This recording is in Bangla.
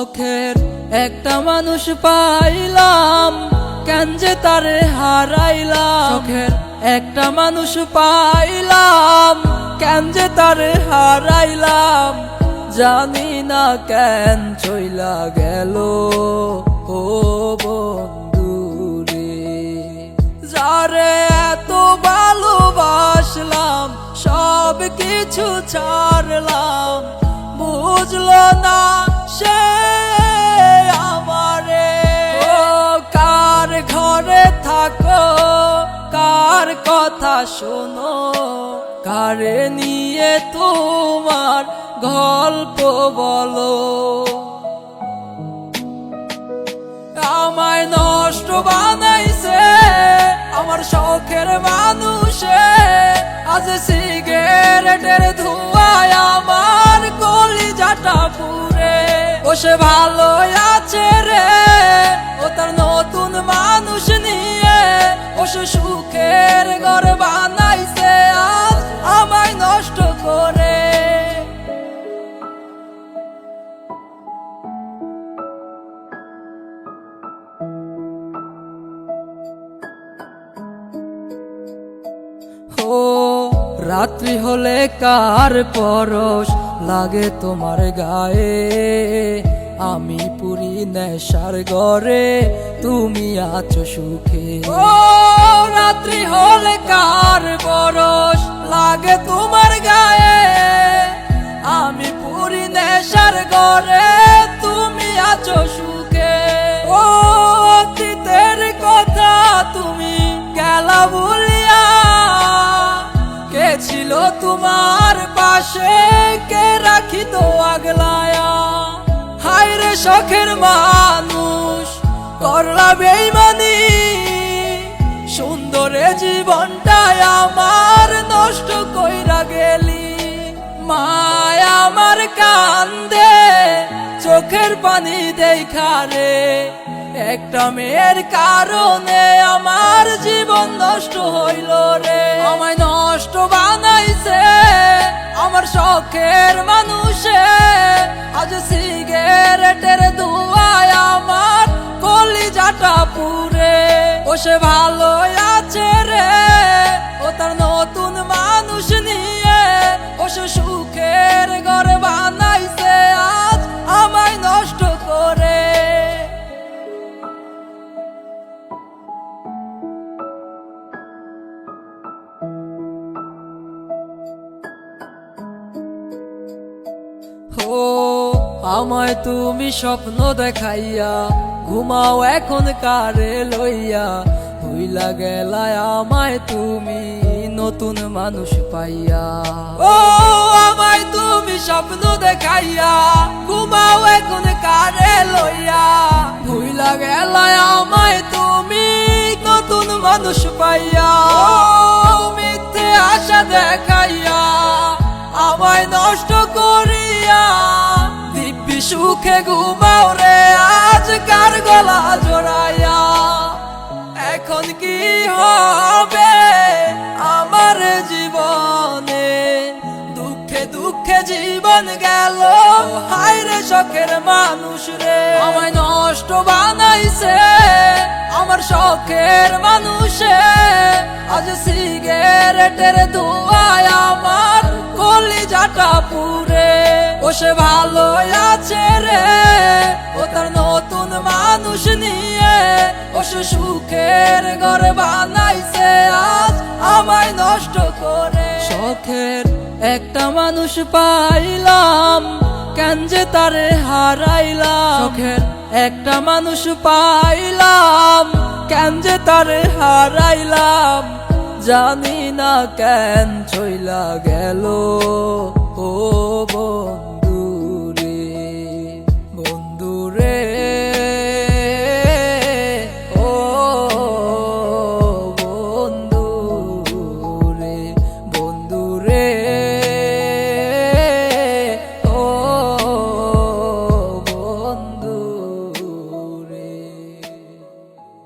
শখের একটা মানুষ পাইলাম, কেন যে তারে হারাইলাম। শখের একটা মানুষ পাইলাম, কেন যে তারে হারাইলাম। জানি না কেন চইলা গেল ও বন্ধুরে। যারে এত ভালোবাসলাম, সব কিছু ছাড়লাম, বুঝলো না সে আমারে। ও কার ঘরে থাকো, কার কথা শোনো, কারে নিয়ে তোমার গল্প বলো। আমায় নষ্ট বানাইছে আমার শখের মানুষে। আজ সিগারেটের ধোঁয়ায় আমার কলিজাটা পুড়ে। ও সে ভালো আছে রে, ও তার নতুন মানুষ নিয়ে। ও সে সুখের ঘর বানাইছে আজ আমায় নষ্ট করে। ও রাত্রি হলে কার পরশ লাগে তোমার গায়ে। আমি পুরি নেশার ঘরে, তুমি আছো সুখে। ও রাত্রি হলে কার পরশ লাগে তোমার গায়ে। আমি পুরি নেশার ঘরে, তুমি আছো সুখে। ও অতীতের কথা তুমি গেলা ভুলিয়া, কে ছিল তোমার পাশে, কে রাখিত আগলায়া। হায় রে শখের মানুষ, করলা বেইমানি, সুন্দরে জীবনটাই আমার নষ্ট কইরা গেলি। মায় আমার কান্দে চোখের পানি দেখা রে। একটা মেয়ের কারণে আমার জীবন নষ্ট হইল রে। আমায় নষ্ট বানাইছে আমার শখের মানুষে। আজ সিগারেটের ধোঁয়ায় আমার কলিজাটা পুড়ে। ও সে ভালো আছে রে, ও তার নতুন মানুষ নিয়ে। ও সে সুখের ঘর বানাইছে আজ আমায় নষ্ট করে। ও আমায় তুমি স্বপ্ন দেখাইয়া, ঘুমাও এখন কারে লইয়া। ভুইলা গেলায় আমায় তুমি নতুন মানুষ পাইয়া। ও আমায় তুমি স্বপ্ন দেখাইয়া, ঘুমাও এখন কারে লইয়া। ভুইলা গেলায় আমায় তুমি নতুন মানুষ পাইয়া। ও মিথ্যে আশা দেখাইয়া আমায় নষ্ট করিয়া। দিব্যি সুখে ঘুমাও রে আজ কার গলা জড়াইয়া। এখন কি হবে আমার জীবনে, দুঃখে দুঃখে জীবন গেল। হায় রে শখের মানুষ রে, আমায় নষ্ট বানাইছে আমার শখের মানুষে। আজ সিগারেটের ধোঁয়ায় আমার কলিজাটা পুড়ে। ও সে ভালো আছে রে, ও তার নতুন মানুষ নিয়ে। ও সে সুখের ঘর বানাইছে আজ আমায় নষ্ট করে। শখের একটা মানুষ পাইলাম, কেন যে তারে হারাইলাম। শখের একটা মানুষ পাইলাম, কেন যে তারে হারাইলাম। জানি না কেন চইলা গেল ও